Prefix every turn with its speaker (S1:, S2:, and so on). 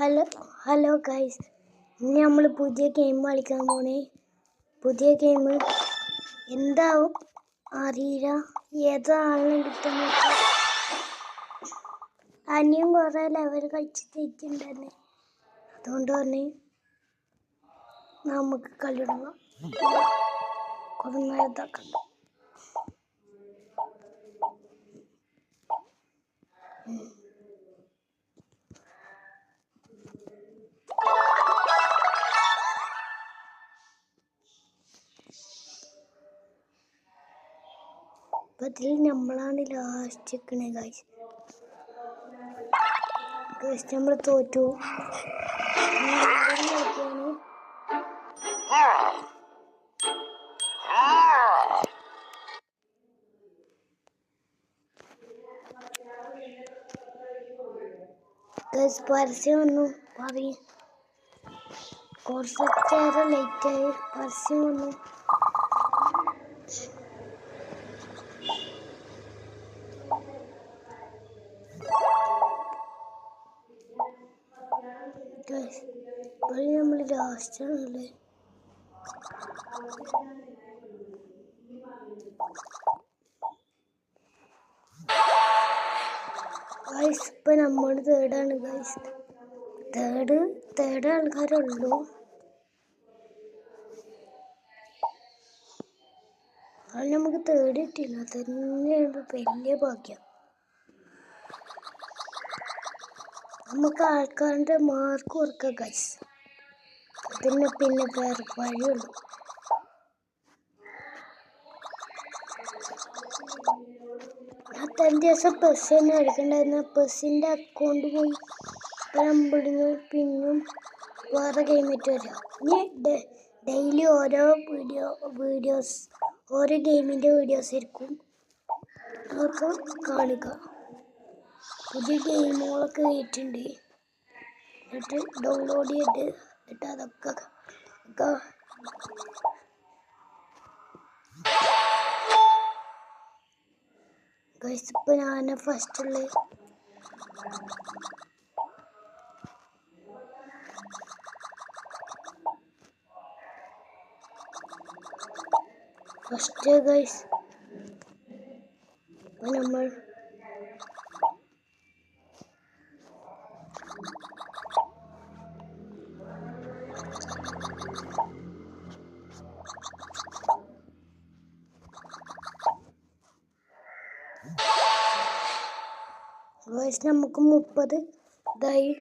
S1: Hello guys, ഇനി നമ്മൾ പുതിയ ഗെയിം കളിക്കാൻ പോണേ. പുതിയ ഗെയിം എന്താവും അറിയില്ല, ഏതാണെന്ന് കിട്ടുന്ന. അനിയും കുറേ ലെവൽ കളിച്ച് തെറ്റുണ്ടെന്ന്, അതുകൊണ്ട് തന്നെ നമുക്ക് കളി തുടങ്ങാം. കുറേ ഇതാക്കണ്ട. അതിൽ നമ്മളാണ് ലാസ്റ്റ് നിൽക്കണേ ഗൈസ്. നമ്മൾ തോറ്റു. പരസ്യം വന്നു, പറയും കുറച്ചേരം ലേറ്റായി. പരസ്യം വന്നു. ഇപ്പോൾ നമ്മൾ ലാസ്റ്റാണല്ലേ. ഗൈസ് ഇപ്പം നമ്മൾ തേർഡാണ് ഗൈസ്. തേർഡ് ആൾക്കാരുള്ളൂ. അത് നമുക്ക് തേർഡ് കിട്ടില്ല, തന്നെയാണ് വലിയ ഭാഗ്യം. നമുക്ക് ആൾക്കാരുടെ മാർക്ക് കൊടുക്കാം ഗൈസ്, അതിന് പിന്നെ വേറെ വഴിയുള്ളൂ. ഞാൻ ദിവസം ബസ് തന്നെ എടുക്കണ്ടായിരുന്നു. ബസ്സിൻ്റെ അക്കൗണ്ട് പോയി. ഇവിടുന്ന് പിന്നും വേറെ ഗെയിമായിട്ട് വരാം. ഇനി ഡെയിലി ഓരോ വീഡിയോസ് ഓരോ ഗെയിമിൻ്റെ വീഡിയോസ് ആയിരിക്കും അതൊക്കെ കാണുക. പുതിയ ഗെയിമുകളൊക്കെ കേട്ടിട്ടുണ്ട്, എന്നിട്ട് ഡൗൺലോഡ് ചെയ്തിട്ട് അതൊക്കെ ഗൈസ്. ഇപ്പം ഞാൻ ഫസ്റ്റ് ഗൈസ്. നമ്മൾ നമുക്ക് 30 ഇതായി.